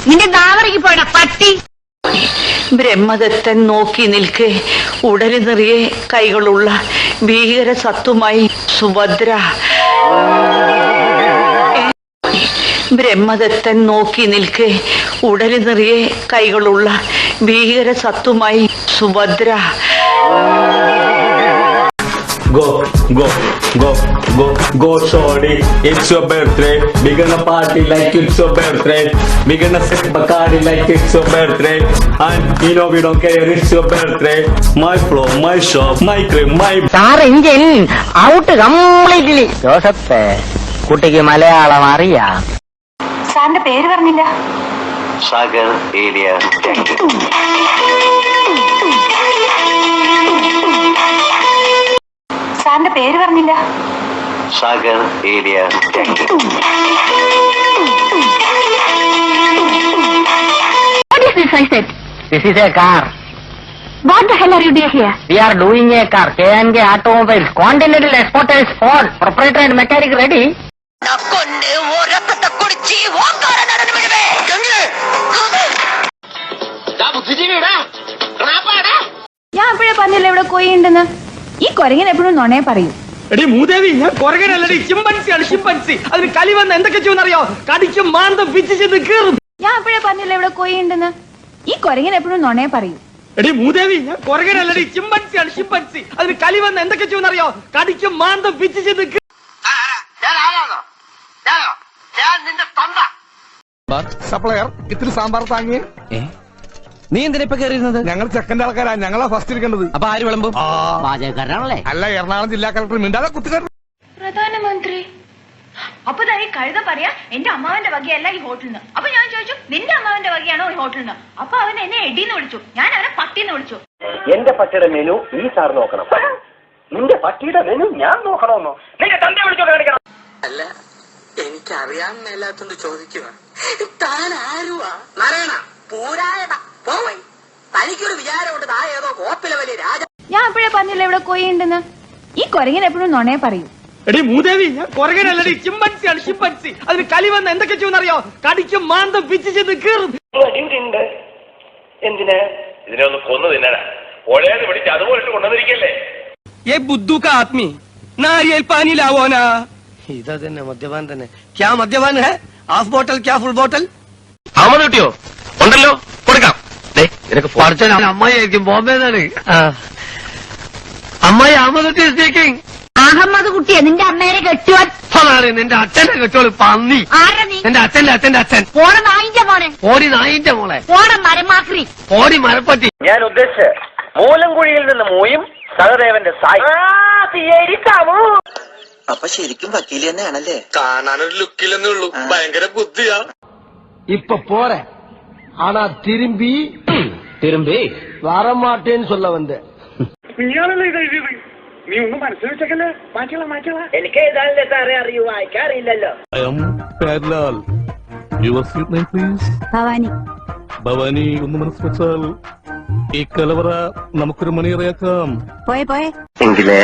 നിന്റെ ദാവറയ്ക്ക് പോയടാ പട്ടി. ബ്രഹ്മദത്തൻ നോക്കി നിൽക്കെ ഉടല് നിറയെ കൈകളുള്ള ഭീകര സത്തുമായി സുഭദ്ര. ബ്രഹ്മദത്തൻ നോക്കി നിൽക്കെ ഉടല് നിറയെ കൈകളുള്ള ഭീകര സത്തുമായി Subhadra. Go, go, go, go, go, shorty, it's your birthday. We're gonna party like it's your birthday. We're gonna sip Bacardi like it's your birthday. And you know we don't care, it's your birthday. My flow, my shop, my crib, my... Sir, engine out completely. Joseph, കുട്ടിക്ക് മലയാളം അറിയാം. സാറിന്റെ പേര് പറഞ്ഞില്ല. Sagar area tank. സാറിന്റെ പേര് പറഞ്ഞില്ല. Sagar area tank. What is this I said? This is a car. What the hell are you doing here? We are doing a car. KNG Automobiles. Continental Exporters Ford. Proprietor and mechanic ready. ഞാൻ അപ്പോഴേ പറഞ്ഞില്ല ഇവിടെ കോഴി ഉണ്ടെന്ന്. ഈ കൊരങ്ങൻ എപ്പോഴും നുണയെ പറയൂ. എടി മൂദേവി, ഞാൻ കൊരങ്ങനല്ലടി, ചിമ്പൻസിയാണ് ചിമ്പൻസി. അതിന് കലി വന്ന് എന്തൊക്കെ ചെയ്യുമെന്നറിയോ? കടിക്കും മാന്തം പിച്ചിച്ച് കീറും. ഞാൻ അപ്പോഴേ പറഞ്ഞില്ല ഇവിടെ കോഴി ഉണ്ടെന്ന്. ഈ കൊരങ്ങൻ എപ്പോഴും നുണയെ പറയൂ. എടി മൂദേവി, ഞാൻ കൊരങ്ങനല്ലടി, ചിമ്പൻസിയാണ് ചിമ്പൻസി. അതിന് കലി വന്ന് എന്തൊക്കെ ചെയ്യുമെന്നറിയോ? കടിക്കും മാന്തം പിച്ചിച്ച് കീറും. സപ്ലയർ ഇത്തിരി സാമ്പാർ താങ്ങിയേ. നീ എന്തിനാ ഇപ്പൊ കയറിയിരുന്നത്? ഞങ്ങൾ ചെക്കൻ്റെ ആൾക്കാരാ, ഞങ്ങളാ ഫസ്റ്റ് ഇരിക്കേണ്ടത്. അപ്പൊ ആര് വിളമ്പും? പാചകക്കാരനാണല്ലേ? അല്ല, എറണാകുളം ജില്ലാ കളക്ടർ മിണ്ടാതെ കുത്തിക്കയറി. പ്രധാനമന്ത്രി അപ്പൊ ഈ കഴുത പറയാ എന്റെ അമ്മാവന്റെ വകയല്ല ഈ ഹോട്ടലിന്. അപ്പൊ ഞാൻ ചോദിച്ചു നിന്റെ അമ്മാവന്റെ വകയാണോ ഈ ഹോട്ടലിന്? അപ്പൊ അവൻ എന്നെ എടീന്ന് വിളിച്ചു, ഞാൻ അവനെ പട്ടിന്ന് വിളിച്ചു. എന്റെ പട്ടിയുടെ മെനു ഈ സാർ നോക്കണം, നിന്റെ പട്ടിയുടെ മെനു ഞാൻ നോക്കണമെന്നോ? നിന്റെ തന്റെ വിളിച്ചോണ്ട് കാണിക്കണം. അല്ല, എനിക്കറിയാൻ മേലാത്തോണ്ട് ചോദിക്കുക, താൻ ആരുവാ? നാരായണ പൂരായണ പോവേ, തനിക്കൊരു വിചാരമുണ്ട് താ ഏതോ കോപ്പിലെ വലിയ രാജ. ഞാൻ അപ്പോഴേ പറഞ്ഞില്ല ഇവിടെ കോഴി ഉണ്ടെന്ന്. ഈ കൊരങ്ങൻ എപ്പോഴും നുണയെ പറയൂ. എടി മൂദേവി, ഞാൻ കൊരങ്ങനല്ലടി, ചിമ്പൻസിയാണ് ചിമ്പൻസി. അതിന് കലി വന്ന് എന്തൊക്കെ ചെയ്യുമെന്നറിയോ? കടിക്കും മാന്തം പിച്ചിച്ച് കീറും. എന്തിനാ ഇതിനെ ഒന്ന് കൊന്നു തിന്നാനാ? ഒഴേന്ന് പിടിച്ച് അതുപോലെ കൊണ്ടുവന്നിരിക്കല്ലേ? ഏ ബുദ്ധു കാ ആദ്മി നാരിയേൽ പാനി ലാവോനാ. ഇതാ തന്നെ മദ്യപാൻ തന്നെ. ക്യാ മദ്യപാൻ ഹെ? ഹാഫ് ബോട്ടൽ ക്യാ ഫുൾ ബോട്ടൽ? അഹമ്മദ് കിട്ടിയോ? ഉണ്ടല്ലോ, കൊടുക്കാം. അമ്മായിരിക്കും, ബോംബെന്നാണ്. അമ്മായി അഹമ്മദ് കുട്ടി സ്പീക്കിംഗ്. അഹമ്മദ് കുട്ടിയെ നിന്റെ അമ്മേനെ കെട്ടുവാൻ. നിന്റെ അച്ഛനെ കെട്ടോളൂ പന്നി. ആരാ നീ? എന്റെ അച്ഛന്റെ അച്ഛൻ. പോണ നായിന്റെ മോനെ. ഓടി നായിന്റെ മോളെ. പോണ മരമാക്രി. ഓടി മരപ്പറ്റി. ഞാൻ ഉദ്ദേശിച്ച മൂലംകുഴിയിൽ നിന്ന് മൂയും സഹദേവന്റെ സായി. അപ്പൊ ശരിക്കും വക്കീല് തന്നെയാണല്ലേ? കാണാനൊരു ലുക്കിലെന്നേ ഉള്ളൂ, ഭയങ്കര ബുദ്ധിയാ. ഇപ്പൊ പോരെ, ആണാ തിരുമ്പി വരമാട്ടേന്ന് சொல்ல വந்த. നീയാണല്ലോ ഇത് എഴുതിയത്. നീ ഒന്നും മനസ്സിൽ വെച്ചേക്കല്ലേ? മാറ്റിയുള്ള എനിക്ക് എഴുതാനല്ലേ സാറേ അറിയൂ, വായിക്കാറില്ലല്ലോ. ഭവാനി ഭവാനി ഒന്ന് മനസ്സ് വെച്ചാൽ ഈ കലവറ നമുക്കൊരു മണിയറയാക്കാം. പോയെ എങ്കിലേ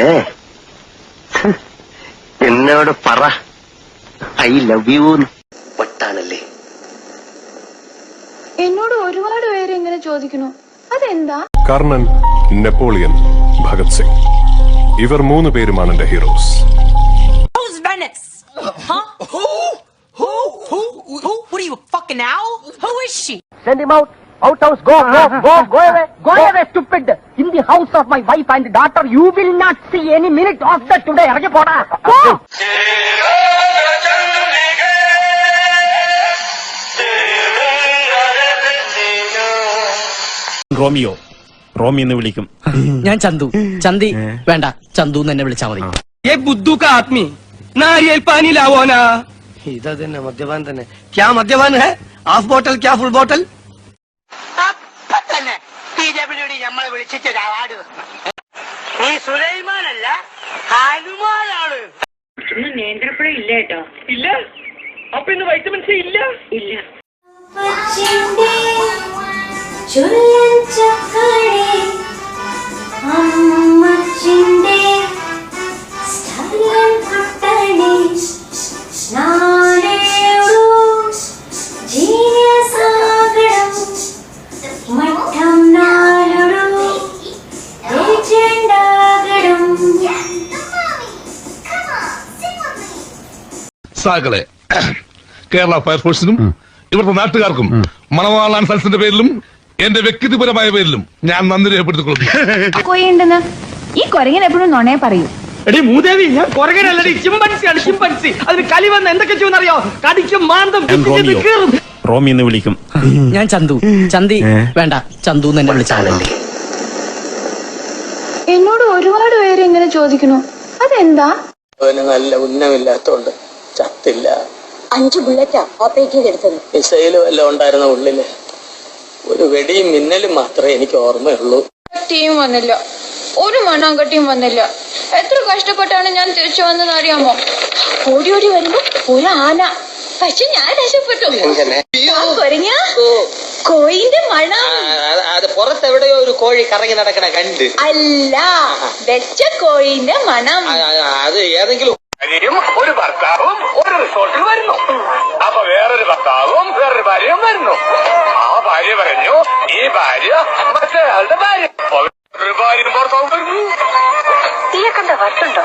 എന്നോട് പറ, ഐ ലവ് യു. വട്ടാണല്ലേ? എന്നോട് ഒരുപാട് പേര് ഇങ്ങനെ ചോദിക്കുന്നു, അതെന്താ? കർണൻ, നെപ്പോളിയൻ, ഭഗത് സിംഗ്, ഇവർ 3 പേരുമാണ് എന്റെ heroes. Send him out. Outhouse, go away, stupid. In the house of my wife and daughter, you will not see any minute of that today. ഇറങ്ങി പോടാ. റോമി എന്ന് വിളിക്കും. ഞാൻ ചന്തു. ചന്തി വേണ്ട, ചന്തു എന്നെ വിളിച്ചാ മതി. ഏ ബുദ്ധു കാ ആദ്മി നാരിയേൽ പാനി ലാവോനാ. ഇതാ തന്നെ മദ്യപാൻ തന്നെ. ക്യാ മദ്യപാൻ ഹെ? ഹാഫ് ബോട്ടൽ ക്യാ ഫുൾ ബോട്ടൽ? അപ്പൊ തന്നെ PWD നമ്മളെ വിളിച്ചിട്ട് ഒരു അവാർഡ് തന്നു. നീ സുലൈമാനല്ല, ഹനുമാനാണ്. ഇന്ന് നേന്ത്രപ്പഴം ഇല്ല കേട്ടോ. ഇല്ല അപ്പൊ ഇന്ന് വൈറ്റമിൻ സി ഇല്ല. ഇല്ല. സാകളെ കേരള ഫയർഫോഴ്സിനും ഇവിടുത്തെ നാട്ടുകാർക്കും മണവാളാൻ സൽസിന്റെ പേരിലും എന്റെ വ്യക്തിപരമായ പേരിലും ഞാൻ നന്ദി രേഖപ്പെടുത്തിക്കൊള്ളുന്നു. കൊയ്യുണ്ടെന്ന് ഈ കൊരങ്ങൻ എപ്പോഴും നുണയെ പറയൂ. എടി മൂദേവി, ഞാൻ കൊരകനല്ലടി, ചിമ്പൻസിയാണ് ചിമ്പൻസി. അതിന് കലി വന്ന് എന്തൊക്കെ ചെയ്യുമെന്നറിയോ? കടിക്കും മാന്തം കീറും. റോമി എന്ന് വിളിക്കും. ഞാൻ ചന്തു. ചന്തി വേണ്ട, ചന്തു എന്ന് എന്നെ വിളിച്ചാൽ എന്നോട് ഒരുപാട് പേര് ഇങ്ങനെ ചോദിക്കണു, അതെന്താ? അവന് നല്ല ഉന്നമില്ലാത്തോണ്ട് ചത്തില്ല. 5 ബുള്ളറ്റാ ഓപ്പറേറ്റ് എടുത്തത്. മിസൈലും എല്ലാം ഉണ്ടായിരുന്ന ഉള്ളില്. ഒരു വെടിയും മിന്നലും മാത്രമേ എനിക്ക് ഓർമ്മയുള്ളൂ. കട്ടിയും വന്നില്ല, ഒരു മണ്ണാങ്കട്ടിയും വന്നില്ല. എത്ര കഷ്ടപ്പെട്ടാണ് ഞാൻ തിരിച്ചു വന്നത് അറിയാമോ? ഓടി ഓടി വരുമ്പോ ഒരു ആന, പക്ഷെ ഞാൻ രക്ഷപ്പെട്ടു. കൊരങ്ങ കോയിന്റെ മണം. അത് പുറത്തെവിടെയോ ഒരു കോഴി കറങ്ങി നടക്കണ കണ്ട്. അല്ല, വെച്ച കോയിന്റെ മണം. അത് ഏതെങ്കിലും ഒരു ഭർത്താവും ഒരു റിസോർട്ടിൽ വരുന്നു. അപ്പൊ വേറൊരു ഭർത്താവും വേറൊരു ഭാര്യയും വരുന്നു. ആ ഭാര്യ പറഞ്ഞു, ഈ ഭാര്യ മറ്റേയാളുടെ ഭാര്യ. ഒരു ഭാര്യയും ഭർത്താവും വരുന്നു. തീയക്കണ്ട വട്ടുണ്ടോ?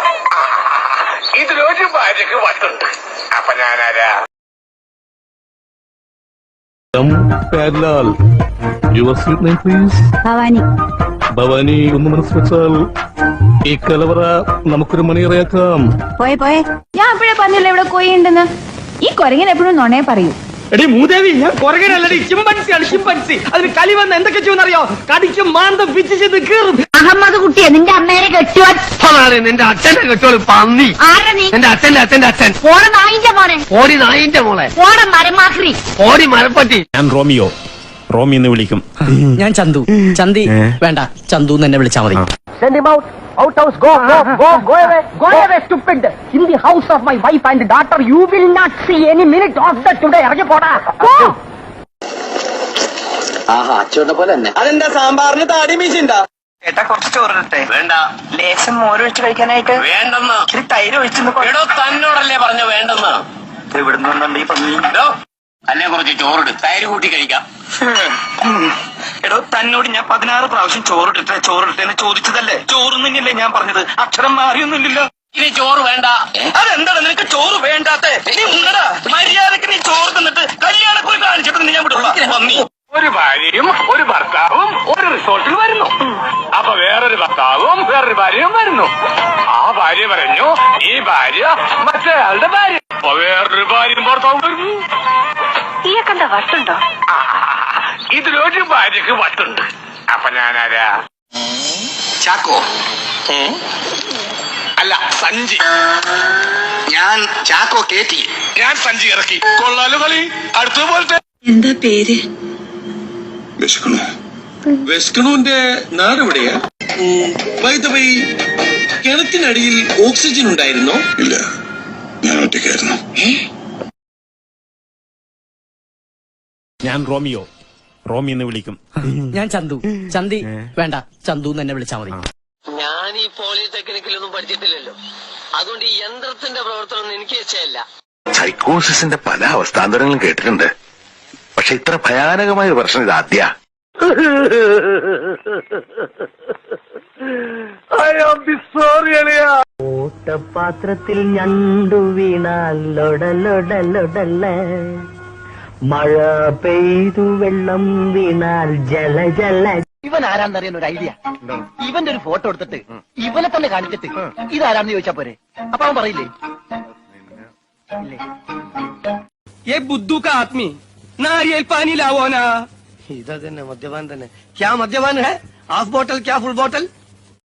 ഇതിലൊരു ഭാര്യക്ക് വട്ടുണ്ട്. അപ്പൊ ഞാനാരാ? Pyarilal, your sweet name please. Bhavani. Bhavani, ഒന്ന് മനസ്സ് വെച്ചാൽ ഈ കലവറ നമുക്കൊരു മണിയറയാക്കാം. പോയെ പോയെ, ഞാൻ അപ്പോഴേ പറഞ്ഞില്ല ഇവിടെ കൊയ്യുണ്ടെന്ന്. ഈ കൊരങ്ങൻ എപ്പോഴും നുണയെ പറയൂ. എടി മൂദേവി, ഞാൻ കൊരകനല്ലടി, ചിമ്പൻസിയാണ് ചിമ്പൻസി. അതിന് കലി വന്ന് എന്തൊക്കെ ചെയ്യുമെന്നറിയോ? കടിക്കും മാന്തം പിച്ച് കീറും. അഹമ്മദ് കുട്ടിയെ നിന്റെ അമ്മേനെ കെട്ടുവാൻ. നിന്റെ അച്ഛന്റെ കെട്ടോള് പന്നി. ആരാ നീ? എന്റെ അച്ഛന്റെ അച്ഛൻ. പോണ നായിന്റെ മോനെ. ഓടി നായിന്റെ മോളെ. പോണ മരമാക്രി. ഓടി മരപ്പട്ടി. ഞാൻ റോമിയോ, റോമി എന്ന് വിളിക്കും. ഞാൻ ചന്തു. ചന്തി വേണ്ട, ചന്തു എന്ന് എന്നെ വിളിച്ചാൽ മതി. Send him out. Outhouse, go away. Go away, stupid. In the house of my wife and daughter, you will not see any minute of that today. ഇറങ്ങി പോടാ. അച്ഛനെ പോലെ തന്നെ. അതെന്താ സാമ്പാറിന് താടി മീശുണ്ടാ? ഏട്ടാ കുറച്ച് ചോറിട്ടെ. വേണ്ട. ലേശം മോരൊഴിച്ച് കഴിക്കാനായിട്ട്. വേണ്ടെന്ന്. ഇത്തിരി തൈര് ഒഴിച്ചെന്ന്. തന്നോടല്ലേ പറഞ്ഞു വേണ്ടെന്ന്. ഇവിടുന്ന് ഈ പന്നി അല്ലേ കുറച്ച് ചോറിട്ട് തൈര് കൂട്ടി കഴിക്കാം. എടോ, തന്നോട് ഞാൻ 16 പ്രാവശ്യം ചോറിട്ടെന്ന് ചോദിച്ചതല്ലേ? ചോറ് തന്നെയല്ലേ ഞാൻ പറഞ്ഞത്? അക്ഷരം മാറിയൊന്നുമില്ലല്ലോ. ഇനി ചോറ് വേണ്ട. അതെന്താണ് നിനക്ക് ചോറ് വേണ്ടാത്തെ? നീ ഉണ്ടടാ, മര്യാദക്ക് നീ ചോറ് തിന്നിട്ട് കല്യാണക്കുറി കാണിച്ചിട്ട് ഞാൻ വിടുള്ള പന്നി. ഒരു ഭാര്യയും ഒരു ഭർത്താവും ഒരു റിസോർട്ടിൽ വരുന്നു. അപ്പൊ വേറൊരു ഭർത്താവും വേറൊരു ഭാര്യയും വരുന്നു. ആ ഭാര്യ പറഞ്ഞു, ഈ ഭാര്യ മറ്റേയാളുടെ ഭാര്യ. അപ്പൊ വേറൊരു ഭാര്യയും ഭർത്താവും വരുന്നു. തീയക്കണ്ട വട്ടുണ്ടോ? ഇതിലൊരു ഭാര്യക്ക് വട്ടുണ്ട്. അപ്പൊ ഞാനാരാ? ചാക്കോ അല്ല, സഞ്ചി. ഞാൻ ചാക്കോ കേറ്റി. ഞാൻ സഞ്ചി ഇറക്കി. കൊള്ളാലോ കളി. അടുത്ത പോലത്തെ. എന്താ പേര്? വെസ്കണുവിന്റെ നാട് എവിടെയാ? വൈദ്യവൈ കിണറ്റിനടിയിൽ ഓക്സിജൻ ഉണ്ടായിരുന്നോ? ഇല്ല, ഞാൻ ഒറ്റയ്ക്കായിരുന്നു. ഞാൻ റോമിയോ, റോമി എന്ന് വിളിക്കും. ഞാൻ ചന്തു. ചന്തി വേണ്ട, ചന്തു എന്ന് എന്നെ വിളിച്ചാൽ മതി. ഞാൻ ഈ പോളിടെക്നിക്കിലൊന്നും പഠിച്ചിട്ടില്ലല്ലോ. അതുകൊണ്ട് ഈ യന്ത്രത്തിന്റെ പ്രവർത്തനം എനിക്ക് ഇഷ്ടമല്ല. സൈക്കോസിന്റെ പല അവസ്ഥാന്തരങ്ങളും കേട്ടിട്ടുണ്ട്. പക്ഷെ ഇത്ര ഭയാനകമായ ഒരു പ്രശ്നം ഇത് ആദ്യ. ഓട്ടപാത്രത്തിൽ ഞണ്ടു വീണാൽ ലൊടലൊടലൊടല, മഴ പെയ്തു വെള്ളം വീണാൽ ജല ജല. ഇവൻ ആരാന്നറിയാൻ ഒരു ഐഡിയ. ഇവന്റെ ഒരു ഫോട്ടോ എടുത്തിട്ട് ഇവനെ തന്നെ കാണിച്ചിട്ട് ഇതാരാന്ന് ചോദിച്ചാ പോരെ? അപ്പൊ അവൻ പറയില്ലേ? ये बुद्धू का आदमी नारियल पानी लावो ना. ഇതാ തന്നെ മദ്യപാൻ തന്നെ. ക്യാ മദ്യപാൻ ഹെ? ഹാഫ് ബോട്ടൽ ക്യാ ഫുൾ ബോട്ടൽ?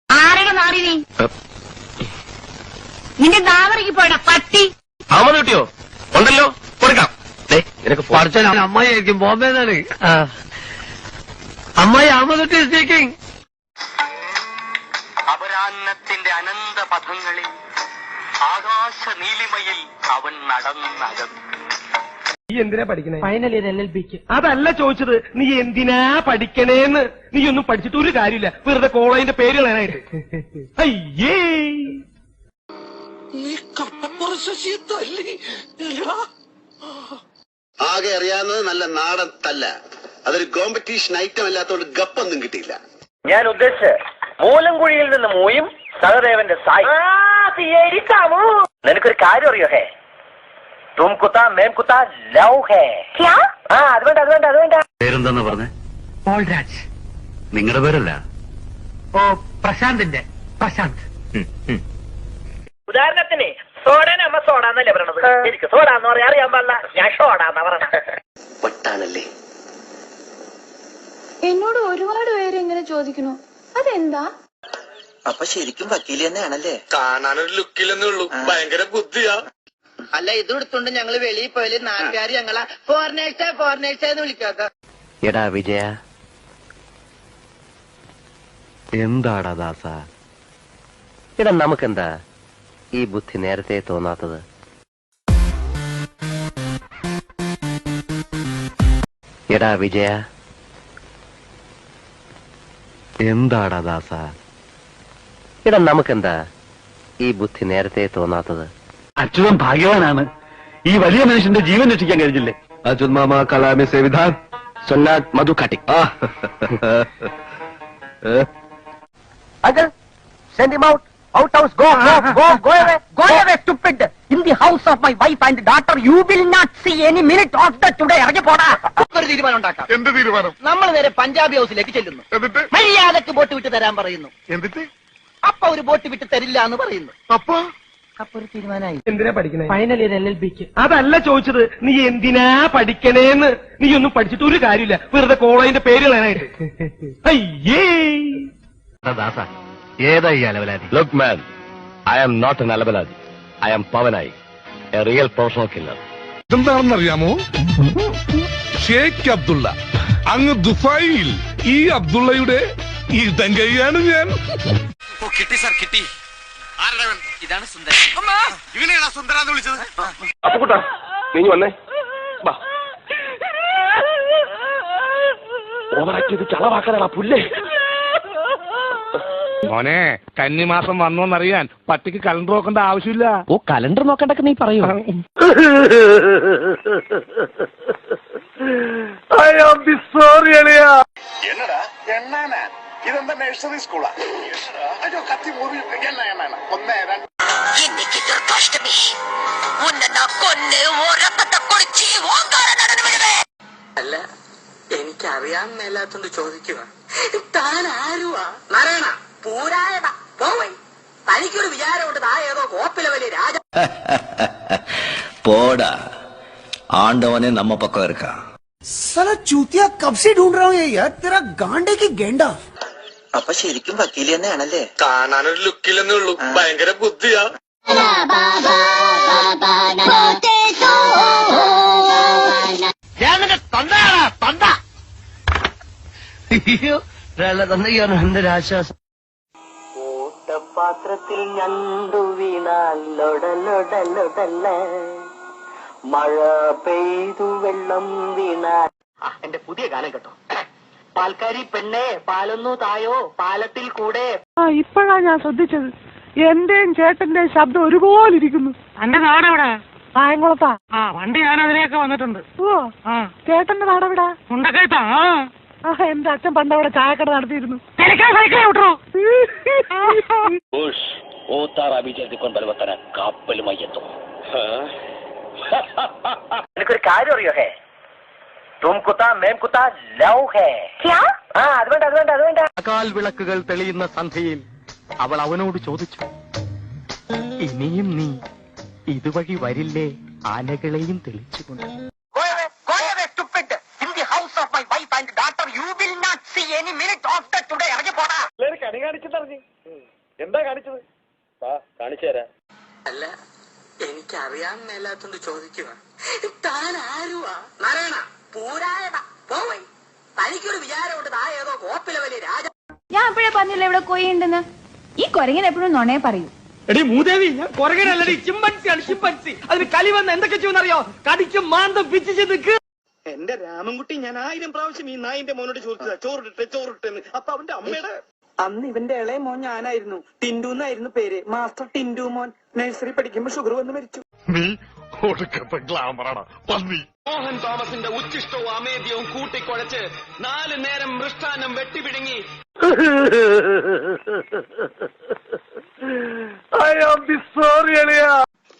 ആരുടെ നാടി നീ? നിന്റെ നാവറിക്ക് പോയടാ പട്ടി. അഹമ്മദ് കുട്ടിയോ ഉണ്ടല്ലോ, കൊടുക്കാം. നിനക്ക് പഠിച്ച അമ്മായി ആയിരിക്കും. ബോംബെ എന്നാണ് അമ്മായി. അഹമ്മദ് കുട്ടി സ്പീക്കിംഗ്. അപരാന്നത്തിന്റെ അനന്ത പഥങ്ങളിൽ ആകാശ നീലിമയിൽ അവൻ നടന്നകന്നു. നീ എന്തിനാ പഠിക്കണേ? ഫൈനൽ ഇയർ LLBക്ക്. അതല്ല ചോദിച്ചത്, നീ എന്തിനാ പഠിക്കണേന്ന്. നീ ഒന്നും പഠിച്ചിട്ട് ഒരു കാര്യമില്ല, വെറുതെ കോളേജിന്റെ പേര് കളയാനായിട്ട്. അയ്യേ, ആകെ അറിയാവുന്നത് നല്ല നാടൻ തല്ല. അതൊരു കോമ്പറ്റീഷൻ ഐറ്റം അല്ലാത്തോണ്ട് ഗപ്പൊന്നും കിട്ടിയില്ല. ഞാൻ ഉദ്ദേശിച്ച് മൂലംകുഴിയിൽ നിന്ന് മൂയും സഹദേവന്റെ സായി. നിനക്കൊരു കാര്യം അറിയോ? ഹേ തും കുത്താ മേം കുത്താ ലവ് ഹേ. അതുവേണ്ട. പേരെന്താന്ന് പറഞ്ഞേ? പോൾരാജ്. നിങ്ങളുടെ പേരല്ല? ഓ, പ്രശാന്തിന്റെ പ്രശാന്ത്. ഉദാഹരണത്തിന് സോഡാൻ അമ്മ സോഡാന്നല്ലേ പറയണത്. എനിക്ക് സോഡാന്ന് പറയാൻ അറിയാൻ പാടില്ല, ഞാൻ ഷോഡാന്നാ പറയണ. പൊട്ടാണല്ലേ. എന്നോട് ഒരുപാട് പേര് ഇങ്ങനെ ചോദിക്കുന്നു, അതെന്താ? അപ്പൊ ശരിക്കും വക്കീല് തന്നെയാണല്ലേ? കാണാനൊരു ലുക്കില്ലെന്നേ ഉള്ളൂ, ഭയങ്കര ബുദ്ധിയാ. അല്ല, ഇത് എടുത്തോണ്ട് ഞങ്ങള് വെളിയിൽ പോയാല് നാട്ടുകാർ ഞങ്ങളെ ഫോറിനേഴ്സ് വിളിക്കാത്ത. എടാ വിജയ, എന്താടാ ദാസ? ഇടാ, നമുക്കെന്താ ഈ ബുദ്ധി നേരത്തെ തോന്നാത്തത്? എടാ വിജയ, എന്താടാ ദാസ? ഇടാ, നമുക്കെന്താ ഈ ബുദ്ധി നേരത്തെ തോന്നാത്തത്? അച്യുതൻ ഭാഗ്യവാനാണ്, ഈ വലിയ മനുഷ്യന്റെ ജീവൻ രക്ഷിക്കാൻ കഴിഞ്ഞില്ലേ? അച്യുത് മാമ കലാമി സേവിധാൻ സൊന്നാട് മധു കാട്ടി. Uncle, send him out. Outhouse, go away, stupid. In the house of my wife and daughter, you will not see any minute of the today. ഇറങ്ങി പോടാ. ഒരു തീരുമാനം ഉണ്ടാക്കാം. എന്ത് തീരുമാനം? നമ്മൾ നേരെ പഞ്ചാബി ഹൗസിലേക്ക് ചെല്ലുന്നു. എന്നിട്ട് മര്യാദക്ക് ബോട്ട് വിട്ട് തരാൻ പറയുന്നു. എന്നിട്ട് അപ്പൊ ഒരു ബോട്ട് വിട്ട് തരില്ല എന്ന് പറയുന്നു. അപ്പൊ ഒരു തീരുമാനമായി. എന്തിനാ പഠിക്കണേ? ഫൈനൽ ഇയർ LLBക്ക്. അതല്ല ചോദിച്ചത്, നീ എന്തിനാ പഠിക്കണേന്ന്. നീ ഒന്നും പഠിച്ചിട്ട് ഒരു കാര്യമില്ല, വെറുതെ കോളേജിന്റെ പേര് കളയാനായിട്ട്. അയ്യേ, ദാസ, ഏതാ ഈ അലവലാതി? Look man, I am not an അലവലാതി. I am Pavanayi, a real professional killer. എന്താണെന്നറിയാമോ? ഷേഖ് അബ്ദുള്ള, അങ്ങ് ദുബായിൽ. ഈ അബ്ദുള്ളയുടെ ഇടങ്കൈയാണ് ഞാൻ. കിട്ടി സാർ, കിട്ടി. ഇതാണ് സുന്ദരൻ. ഇവനെയാണോ സുന്ദരാന്ന് വിളിച്ചത്? അപ്പൊ കൂട്ടാ, നീ വന്നേ. ഓവറാക്കിയത് ചളവാക്കാനാ പുല്ലേ. മോനെ, കന്നിമാസം വന്നോന്നറിയാൻ പട്ടിക്ക് കലണ്ടർ നോക്കേണ്ട ആവശ്യമില്ല. ഓ, കലണ്ടർ നോക്കണ്ടൊക്കെ നീ പറയൂ. എന്നടാ എണ്ണാനാ? ഇതെന്താ നഴ്സറി സ്കൂളാ? അയ്യോ, കത്തി മുറി. എണ്ണ ഒന്നേ രണ്ട്. അല്ല, എനിക്കറിയാൻ മേലാത്തോണ്ട് ചോദിക്കുക, താൻ ആരുവാ? നാരായണ പൂരായണ പോവൈ. തനിക്കൊരു വിചാരമുണ്ട് താ ഏതോ കോപ്പിലെ വലിയ രാജ. போடா, ஆண்டவனே நம்ம பக்கம் இருக்கா. साला चूतिया कब से ढूंढ रहा हूँ यार, तेरा गांडे की गेंडा. അപ്പൊ ശരിക്കും വക്കീല് തന്നെയാണല്ലേ? കാണാനൊരു ലുക്കില്ലെന്നേ ഉള്ളൂ, ഭയങ്കര ബുദ്ധിയാ. ഞാൻ തന്ത എന്തൊരു ആശ്വാസം. കൂട്ടപാത്രത്തിൽ ഞണ്ടു വീണാൽ ലൊടലൊടലൊടല്ല, മഴ പെയ്തു വെള്ളം വീണാൽ. എന്റെ പുതിയ ഗാനം കേട്ടോ. പാൽക്കാരി പെണ്ണെ പാലൊന്നു തായോ പാലത്തിൽ കൂടെ. ഇപ്പോഴാ ഞാൻ ശ്രദ്ധിച്ചത്, എന്റെയും ചേട്ടന്റെയും ശബ്ദം ഒരുപോലെ ഇരിക്കുന്നു. എന്റെ നാടെവിടെ? കായംകുളത്താ. വണ്ടി ഞാൻ അതിലേക്ക് വന്നിട്ടുണ്ട്. ഓ, ചേട്ടന്റെ നാടെവിടാ? മുണ്ടക്കയത്താ. എന്റെ അച്ഛൻ പണ്ട് അവിടെ ചായക്കട നടത്തിയിരുന്നു. എനിക്കൊരു കാര്യം അറിയോ? ഹേ തും കുത്താ മേം കുത്താ ലവ് ഹേ. അതുവേണ്ട. കാൽ വിളക്കുകൾ തെളിയുന്ന സന്ധ്യയിൽ അവൾ അവനോട് ചോദിച്ചു, ഇനിയും നീ ഇതുവഴി വരില്ലേ ആനകളെയും തെളിച്ചുകൊണ്ട്? എന്താ കാണിച്ചത്? കാണിച്ചു തരാം. അല്ല, എനിക്കറിയാൻ മേലാത്തോണ്ട് ചോദിക്കുക, താൻ ആരുവാ? നാരായണ പൂരായണ പോവൈ. തനിക്കൊരു വിചാരമുണ്ട് താ ഏതോ കോപ്പിലെ വലിയ രാജ. ഞാൻ എപ്പോഴേ പറഞ്ഞില്ല ഇവിടെ കൊയ്യുണ്ടെന്ന്. ഈ കൊരങ്ങൻ എപ്പോഴും നുണയെ പറയൂ. എടി മൂദേവി, ഞാൻ കുറകനല്ലടി, ചിമ്പൻസിയാണ് ചിമ്പൻസി. അതിന് കലി വന്ന് എന്തൊക്കെ ചെയ്യുമെന്നറിയോ? കടിച്ച് മാന്തം പിച്ചിച്ച് നിൽക്ക്. എന്റെ രാമൻകുട്ടി, ഞാൻ 1000 പ്രാവശ്യം ഈ നായിന്റെ മോനോട് ചോദിച്ചതാ, ചോറിട്ടെന്ന്. അപ്പൊ അവന്റെ അമ്മയുടെ അന്ന് ഇവന്റെ ഇളയ മോൻ ഞാനായിരുന്നു. ടിൻഡു എന്നായിരുന്നു പേര്. മാസ്റ്റർ ടിൻഡു മോൻ. നഴ്സറി പഠിക്കുമ്പോ ഷുഗർ വന്ന് മരിച്ചു. നീ ഒടുക്കത്തെ ഗ്ലാമറാണ് പന്നി. മോഹൻ തോമസിന്റെ ഉച്ചിഷ്ടവും അമേദ്യവും കൂട്ടിക്കുഴച്ച് 4 നേരം മൃഷ്ടാന്നം വെട്ടിപിടുങ്ങി.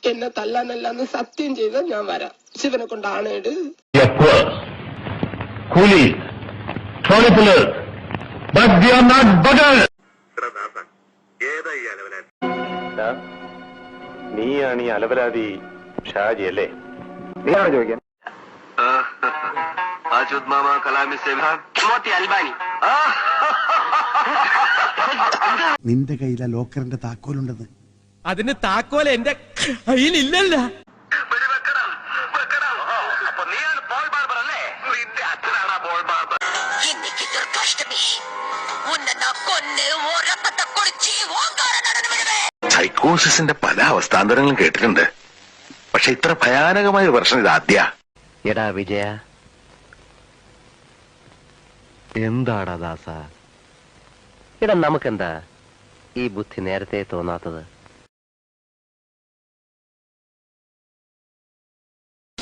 എന്നെ തല്ലാനല്ലാന്ന് സത്യം ചെയ്ത ഞാൻ വരാം. ശിവനെ കൊണ്ടാണ് ഇട്. നീയാണ് ഈ അലവലാതി ഷാജി അല്ലേ? നീയാണോ ചോദിക്കാൻ? നിന്റെ കയ്യിലെ ലോക്കറിന്റെ താക്കോലുണ്ടെന്ന്. അതിന് താക്കോൽ എന്റെ കയ്യിലില്ലല്ല. സൈക്കോസിന്റെ പല അവസ്ഥാന്തരങ്ങളും കേട്ടിട്ടുണ്ട്, പക്ഷെ ഇത്ര ഭയാനകമായ ഒരു പ്രശ്നം ഇതാദ്യ. എടാ വിജയ, എന്താടാ ദാസ, എടാ നമുക്കെന്താ ഈ ബുദ്ധി നേരത്തെ തോന്നാത്തത്?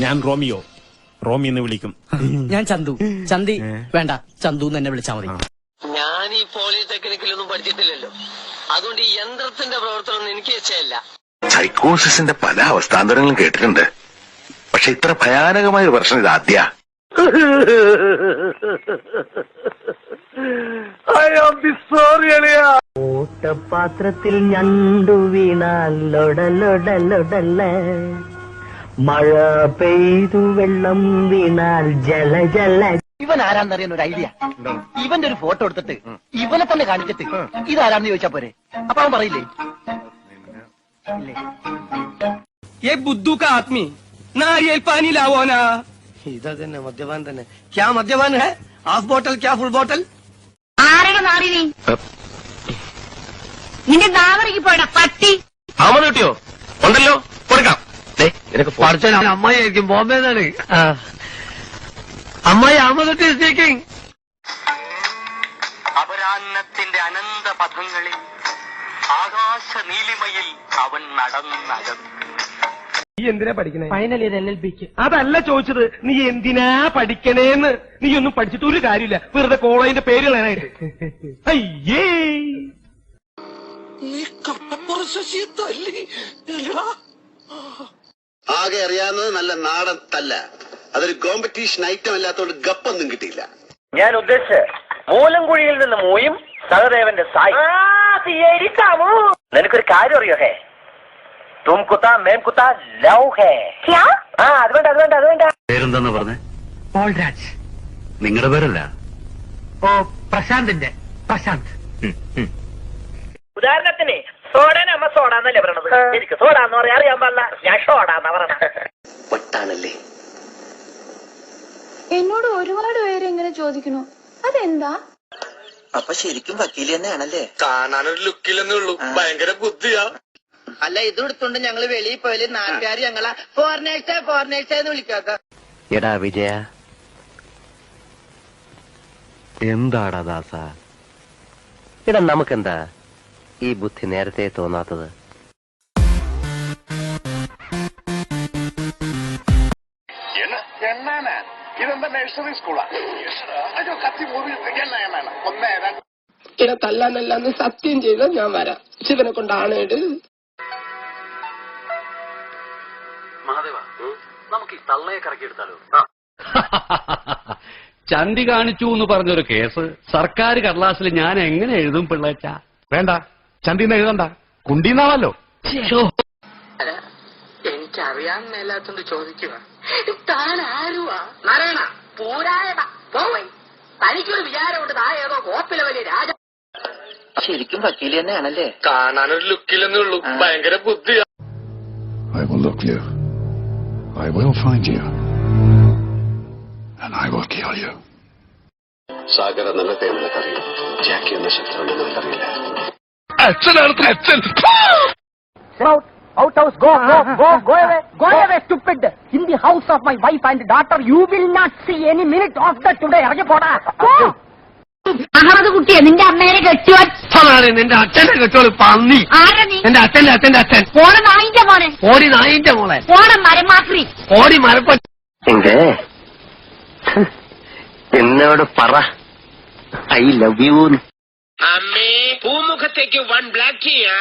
ഞാൻ റോമിയോ, റോമി എന്ന് വിളിക്കും. ഞാൻ ചന്തു, ചന്തി വേണ്ട, ചന്തു എന്നെ വിളിച്ചാ മതി. ഞാൻ ഈ പോളിടെക്നിക്കിലൊന്നും പഠിച്ചിട്ടില്ലല്ലോ, അതുകൊണ്ട് ഈ യന്ത്രത്തിന്റെ പ്രവർത്തനം എനിക്ക് ഇഷ്ടമല്ല. സൈക്കോസിന്റെ പല അവസ്ഥാന്തരങ്ങളും കേട്ടിട്ടുണ്ട്, പക്ഷെ ഇത്ര ഭയാനകമായ ഒരു പ്രശ്നം ഇതാദ്യ. ഓട്ടപാത്രത്തിൽ ഞണ്ടു വീണാൽ ലൊടലൊടലൊടല്ല, മഴ പെയ്തു വെള്ളം വീണാൽ ജല ജല. ഇവൻ ആരാന്നറിയാൻ ഒരു ഐഡിയ. ഇവന്റെ ഒരു ഫോട്ടോ എടുത്തിട്ട് ഇവനെ തന്നെ കാണിച്ചിട്ട് ഇതാരാന്ന് ചോദിച്ചാ പോരെ? അപ്പൊ അവൻ പറയില്ലേ? ये बुद्धू का आदमी नारियल पानी लावो ना. इधर തന്നെ മദ്യപാൻ തന്നെ. क्या മദ്യപാൻ है? ഹാഫ് ബോട്ടൽ क्या ഫുൾ ബോട്ടൽ? ആരുടെ നാറി നീ? നിന്റെ നാവറിക്ക് പോയടാ പട്ടി. അമ്മ കിട്ടിയോ? ഉണ്ടല്ലോ, കൊടുക്കാം. അമ്മായി ആയിരിക്കും, ബോംബെ നിന്നാണ്. അമ്മായി അമ്മ സ്പീക്കിംഗ്. അപരാന്നത്തിന്റെ അനന്ത പഥങ്ങളിൽ ആകാശ നീലിമയിൽ അവൻ നടന്നകന്നു. നീ എന്തിനാ പഠിക്കണേ? Final year LLB. അതല്ല ചോദിച്ചത്, നീ എന്തിനാ പഠിക്കണേന്ന്. നീ ഒന്നും പഠിച്ചിട്ട് ഒരു കാര്യമില്ല, വെറുതെ കോളേജിന്റെ പേര് കളയാനായിട്ട്. അയ്യേ, ആകെ അറിയാവുന്നത് നല്ല നാടൻ തല്ല. അതൊരു കോമ്പറ്റീഷൻ ഐറ്റം അല്ലാത്തോണ്ട് ഗപ്പൊന്നും കിട്ടിയില്ല. ഞാൻ ഉദ്ദേശിച്ച് മൂലംകുഴിയിൽ നിന്ന് മൂയും സഹദേവന്റെ സായി. നിനക്കൊരു കാര്യം അറിയോ? ഹേ, തും കുത്താ മേം കുത്താ ലവ് ഹേ. അതുവേണ്ട. പേരെന്താന്ന് പറഞ്ഞേ? പോൾരാജ്. നിങ്ങളുടെ പേരല്ല? ഓ, പ്രശാന്തിന്റെ പ്രശാന്ത്. ഉദാഹരണത്തിന് സോഡാന് അമ്മ സോഡാന്നല്ലേ പറയണത്. എനിക്ക് സോഡാന്ന് പറയാൻ അറിയാൻ പാടില്ല, ഞാൻ ഷോഡാന്നാ പറയണത്. വട്ടാണല്ലേ. എന്നോട് ഒരുപാട് പേര് ഇങ്ങനെ ചോദിക്കുന്നു, അതെന്താ? അപ്പൊ ശരിക്കും വക്കീല് തന്നെയാണല്ലേ? കാണാനൊരു ലുക്കില്ലെന്നേ ഉള്ളൂ, ഭയങ്കര ബുദ്ധിയാ. അല്ല, ഇത് എടുത്തോണ്ട് ഞങ്ങള് വെളിയിൽ പോയാല് നാട്ടുകാർ ഞങ്ങളെ ഫോറിനേഴ്സ് എന്ന് വിളിക്കാക്ക. എടാ വിജയ, എന്താടാ ദാസ, എടാ നമുക്കെന്താ ഈ ബുദ്ധി നേരത്തെ തോന്നാത്തത്? എണ്ണാന ഇതെന്താ നഴ്സറി സ്കൂളാ? അയ്യോ, കത്തി മുറി. എണ്ണ ഒന്നേ രണ്ട്. ഇട തല്ലാനല്ലാന്ന് സത്യം ചെയ്ത ഞാൻ വരാം. ശിവനെ കൊണ്ടാണ് ഇട്. മഹാദേവ, നമുക്ക് ഈ തള്ളയെ കറക്കിയെടുത്താലോ? ചന്തി കാണിച്ചു എന്ന് പറഞ്ഞൊരു കേസ് സർക്കാർ കടലാസിൽ ഞാൻ എങ്ങനെ എഴുതും പിള്ളേച്ച? വേണ്ട, ചന്തിന്ന് എഴുതണ്ട, കുണ്ടിന്നാണല്ലോ. എനിക്കറിയാൻ മേലാത്തോണ്ട് ചോദിക്കുക, താൻ ആരുവാ? നാരായണ പൂരായ തനിക്കൊരു വിചാരമുണ്ട്, താ ഏതോ കോപ്പിലെ വലിയ രാജ. ശരിക്കും വക്കീല് തന്നെയാണല്ലേ? കാണാനൊരു ലുക്കില്ലെന്നേ ഉള്ളൂ, ഭയങ്കര ബുദ്ധിയാ. I will look you. I will find you. And I will kill you. Sagar എന്നത്തെ നിനക്കറിയാം, ജാക്കി എന്ന ശത്രുവിനെ നിനക്കറിയില്ല. അച്ഛനാണ് അച്ഛൻ. Out house, go away, stupid. In the house of my wife and daughter, you will not see any minute of that today. Ahmed കുട്ടിയെ നിന്റെ അമ്മേനെ കെട്ടിയോൻ നിന്റെ അച്ഛനെ കെട്ടോളൂ പന്നി. ആരാ നീ? എന്റെ അച്ഛന്റെ അച്ഛന്റെ അച്ഛൻ. പോണ നായിന്റെ മോനെ, ഓടി നായിന്റെ മോളെ, പോണ മരമാക്രി, ഓടി മരപ്പ. എന്നോട് പറ ഐ ലവ് യു. അമ്മേ പൂമുഖത്തേക്ക് 1 ബ്ലാക്ക് ചെയ്യാ.